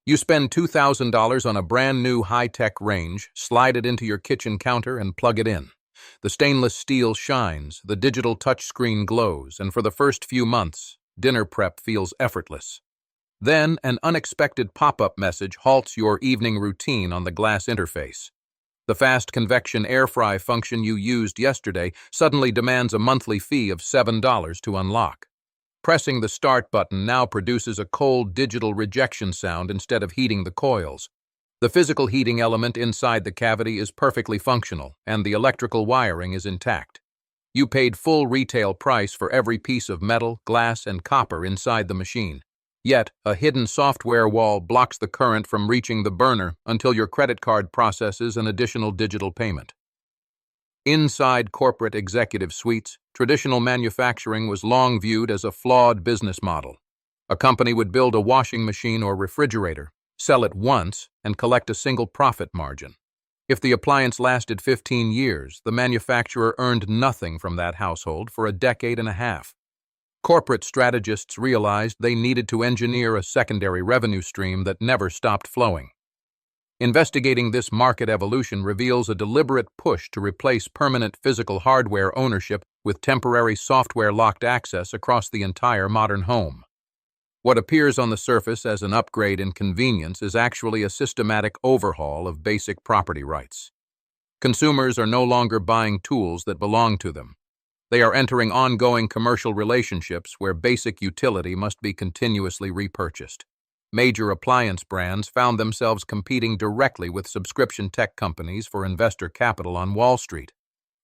You spend $2,000 on a brand new high-tech range, slide it into your kitchen counter, and plug it in. The stainless steel shines, the digital touchscreen glows, and for the first few months, dinner prep feels effortless. Then, an unexpected pop-up message halts your evening routine on the glass interface. The fast convection air fry function you used yesterday suddenly demands a monthly fee of $7 to unlock. Pressing the start button now produces a cold digital rejection sound instead of heating the coils. The physical heating element inside the cavity is perfectly functional, and the electrical wiring is intact. You paid full retail price for every piece of metal, glass, and copper inside the machine. Yet, a hidden software wall blocks the current from reaching the burner until your credit card processes an additional digital payment. Inside corporate executive suites, traditional manufacturing was long viewed as a flawed business model. A company would build a washing machine or refrigerator, sell it once, and collect a single profit margin. If the appliance lasted 15 years, the manufacturer earned nothing from that household for a decade and a half. Corporate strategists realized they needed to engineer a secondary revenue stream that never stopped flowing. Investigating this market evolution reveals a deliberate push to replace permanent physical hardware ownership with temporary software-locked access across the entire modern home. What appears on the surface as an upgrade in convenience is actually a systematic overhaul of basic property rights. Consumers are no longer buying tools that belong to them. They are entering ongoing commercial relationships where basic utility must be continuously repurchased. Major appliance brands found themselves competing directly with subscription tech companies for investor capital on Wall Street.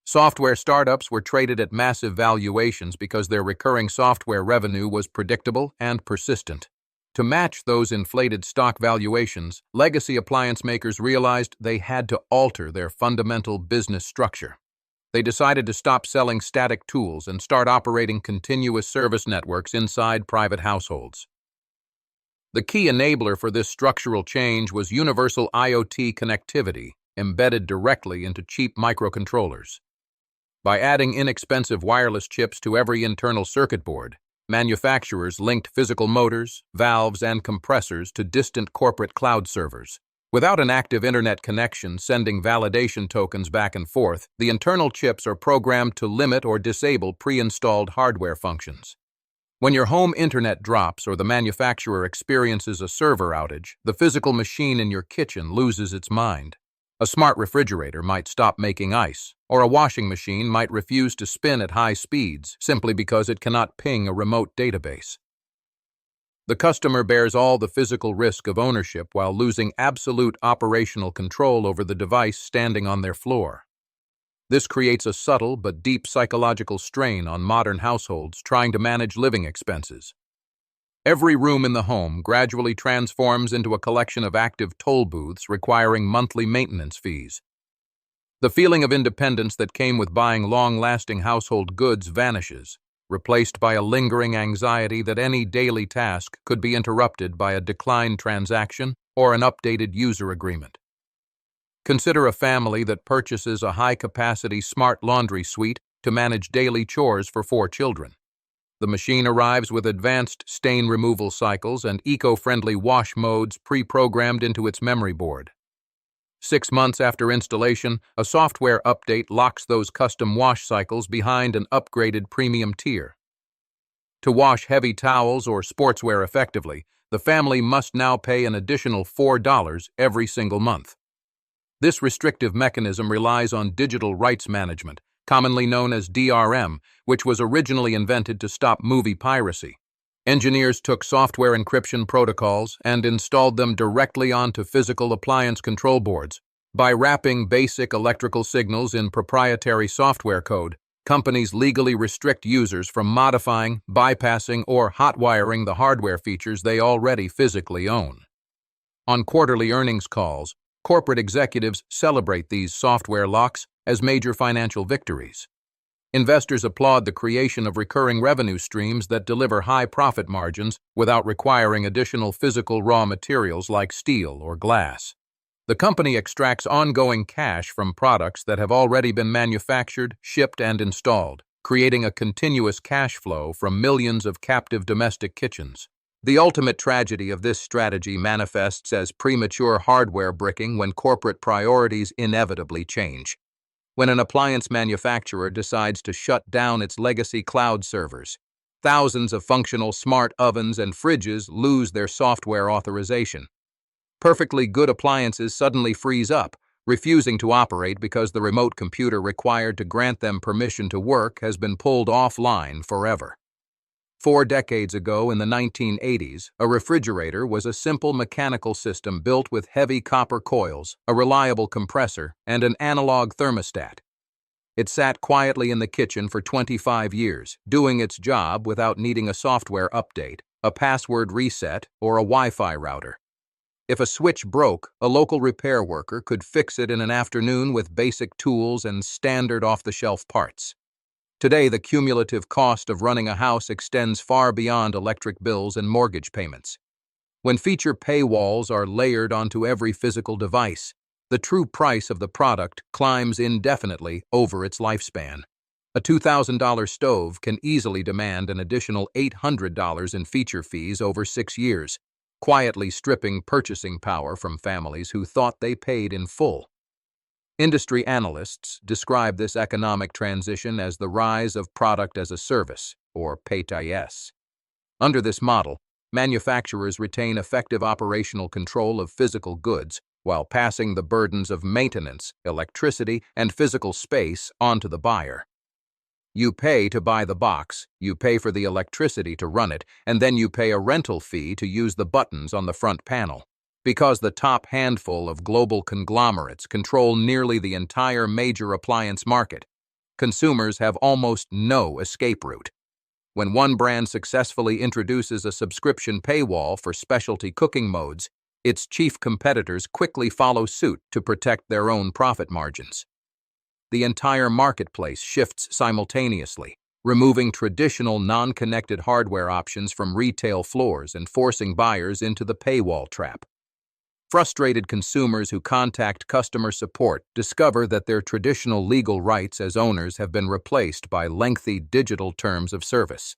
Software startups were traded at massive valuations because their recurring software revenue was predictable and persistent. To match those inflated stock valuations, legacy appliance makers realized they had to alter their fundamental business structure. They decided to stop selling static tools and start operating continuous service networks inside private households. The key enabler for this structural change was universal IoT connectivity, embedded directly into cheap microcontrollers. By adding inexpensive wireless chips to every internal circuit board, manufacturers linked physical motors, valves, and compressors to distant corporate cloud servers. Without an active internet connection sending validation tokens back and forth, the internal chips are programmed to limit or disable pre-installed hardware functions. When your home internet drops or the manufacturer experiences a server outage, the physical machine in your kitchen loses its mind. A smart refrigerator might stop making ice, or a washing machine might refuse to spin at high speeds simply because it cannot ping a remote database. The customer bears all the physical risk of ownership while losing absolute operational control over the device standing on their floor. This creates a subtle but deep psychological strain on modern households trying to manage living expenses. Every room in the home gradually transforms into a collection of active toll booths requiring monthly maintenance fees. The feeling of independence that came with buying long-lasting household goods vanishes, replaced by a lingering anxiety that any daily task could be interrupted by a declined transaction or an updated user agreement. Consider a family that purchases a high-capacity smart laundry suite to manage daily chores for 4 children. The machine arrives with advanced stain removal cycles and eco-friendly wash modes pre-programmed into its memory board. 6 months after installation, a software update locks those custom wash cycles behind an upgraded premium tier. To wash heavy towels or sportswear effectively, the family must now pay an additional $4 every single month. This restrictive mechanism relies on digital rights management, commonly known as DRM, which was originally invented to stop movie piracy. Engineers took software encryption protocols and installed them directly onto physical appliance control boards. By wrapping basic electrical signals in proprietary software code, companies legally restrict users from modifying, bypassing, or hotwiring the hardware features they already physically own. On quarterly earnings calls, corporate executives celebrate these software locks as major financial victories. Investors applaud the creation of recurring revenue streams that deliver high profit margins without requiring additional physical raw materials like steel or glass. The company extracts ongoing cash from products that have already been manufactured, shipped, and installed, creating a continuous cash flow from millions of captive domestic kitchens. The ultimate tragedy of this strategy manifests as premature hardware bricking when corporate priorities inevitably change. When an appliance manufacturer decides to shut down its legacy cloud servers, thousands of functional smart ovens and fridges lose their software authorization. Perfectly good appliances suddenly freeze up, refusing to operate because the remote computer required to grant them permission to work has been pulled offline forever. 4 decades ago, in the 1980s, a refrigerator was a simple mechanical system built with heavy copper coils, a reliable compressor, and an analog thermostat. It sat quietly in the kitchen for 25 years, doing its job without needing a software update, a password reset, or a Wi-Fi router. If a switch broke, a local repair worker could fix it in an afternoon with basic tools and standard off-the-shelf parts. Today, the cumulative cost of running a house extends far beyond electric bills and mortgage payments. When feature paywalls are layered onto every physical device, the true price of the product climbs indefinitely over its lifespan. A $2,000 stove can easily demand an additional $800 in feature fees over 6 years, quietly stripping purchasing power from families who thought they paid in full. Industry analysts describe this economic transition as the rise of product as a service, or paywalls. Under this model, manufacturers retain effective operational control of physical goods while passing the burdens of maintenance, electricity, and physical space onto the buyer. You pay to buy the box, you pay for the electricity to run it, and then you pay a rental fee to use the buttons on the front panel. Because the top handful of global conglomerates control nearly the entire major appliance market, consumers have almost no escape route. When one brand successfully introduces a subscription paywall for specialty cooking modes, its chief competitors quickly follow suit to protect their own profit margins. The entire marketplace shifts simultaneously, removing traditional non-connected hardware options from retail floors and forcing buyers into the paywall trap. Frustrated consumers who contact customer support discover that their traditional legal rights as owners have been replaced by lengthy digital terms of service.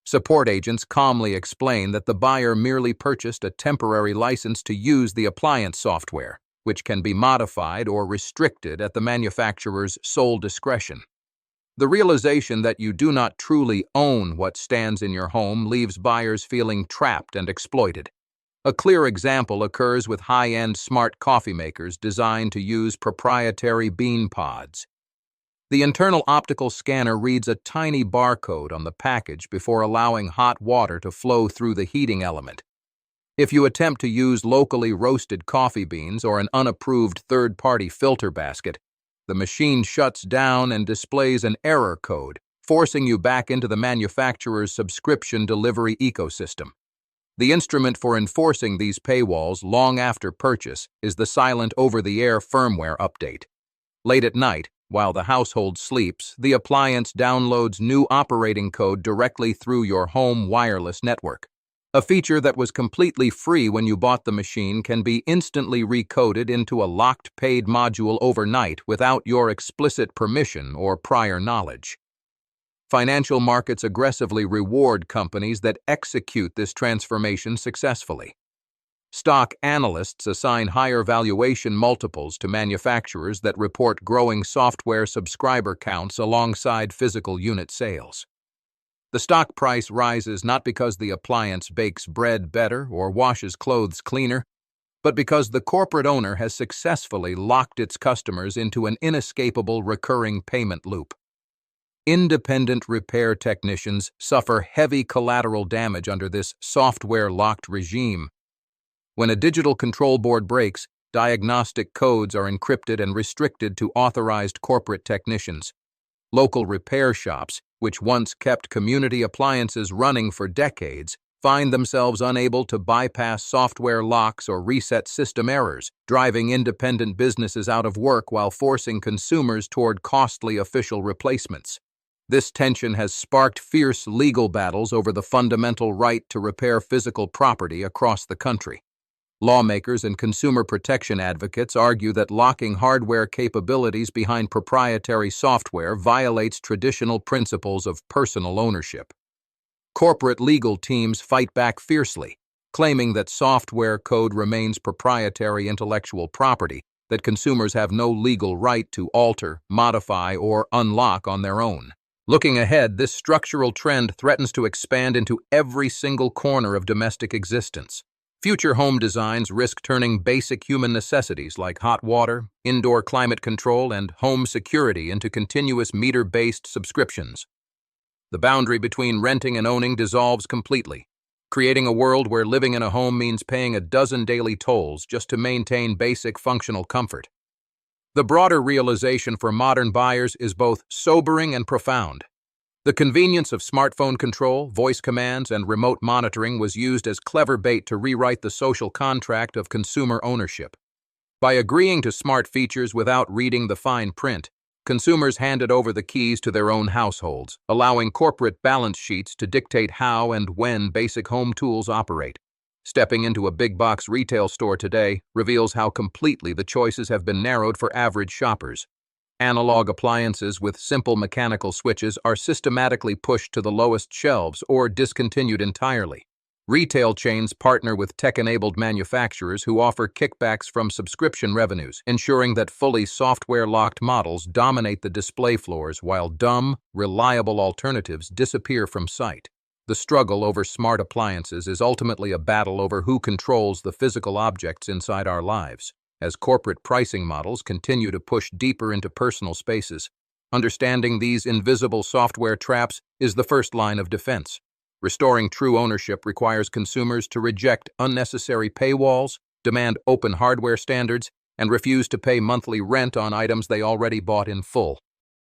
Support agents calmly explain that the buyer merely purchased a temporary license to use the appliance software, which can be modified or restricted at the manufacturer's sole discretion. The realization that you do not truly own what stands in your home leaves buyers feeling trapped and exploited. A clear example occurs with high-end smart coffee makers designed to use proprietary bean pods. The internal optical scanner reads a tiny barcode on the package before allowing hot water to flow through the heating element. If you attempt to use locally roasted coffee beans or an unapproved third-party filter basket, the machine shuts down and displays an error code, forcing you back into the manufacturer's subscription delivery ecosystem. The instrument for enforcing these paywalls long after purchase is the silent over-the-air firmware update. Late at night, while the household sleeps, the appliance downloads new operating code directly through your home wireless network. A feature that was completely free when you bought the machine can be instantly recoded into a locked paid module overnight without your explicit permission or prior knowledge. Financial markets aggressively reward companies that execute this transformation successfully. Stock analysts assign higher valuation multiples to manufacturers that report growing software subscriber counts alongside physical unit sales. The stock price rises not because the appliance bakes bread better or washes clothes cleaner, but because the corporate owner has successfully locked its customers into an inescapable recurring payment loop. Independent repair technicians suffer heavy collateral damage under this software-locked regime. When a digital control board breaks, diagnostic codes are encrypted and restricted to authorized corporate technicians. Local repair shops, which once kept community appliances running for decades, find themselves unable to bypass software locks or reset system errors, driving independent businesses out of work while forcing consumers toward costly official replacements. This tension has sparked fierce legal battles over the fundamental right to repair physical property across the country. Lawmakers and consumer protection advocates argue that locking hardware capabilities behind proprietary software violates traditional principles of personal ownership. Corporate legal teams fight back fiercely, claiming that software code remains proprietary intellectual property that consumers have no legal right to alter, modify, or unlock on their own. Looking ahead, this structural trend threatens to expand into every single corner of domestic existence. Future home designs risk turning basic human necessities like hot water, indoor climate control, and home security into continuous meter-based subscriptions. The boundary between renting and owning dissolves completely, creating a world where living in a home means paying a dozen daily tolls just to maintain basic functional comfort. The broader realization for modern buyers is both sobering and profound. The convenience of smartphone control, voice commands, and remote monitoring was used as clever bait to rewrite the social contract of consumer ownership. By agreeing to smart features without reading the fine print, consumers handed over the keys to their own households, allowing corporate balance sheets to dictate how and when basic home tools operate. Stepping into a big-box retail store today reveals how completely the choices have been narrowed for average shoppers. Analog appliances with simple mechanical switches are systematically pushed to the lowest shelves or discontinued entirely. Retail chains partner with tech-enabled manufacturers who offer kickbacks from subscription revenues, ensuring that fully software-locked models dominate the display floors while dumb, reliable alternatives disappear from sight. The struggle over smart appliances is ultimately a battle over who controls the physical objects inside our lives. As corporate pricing models continue to push deeper into personal spaces, understanding these invisible software traps is the first line of defense. Restoring true ownership requires consumers to reject unnecessary paywalls, demand open hardware standards, and refuse to pay monthly rent on items they already bought in full.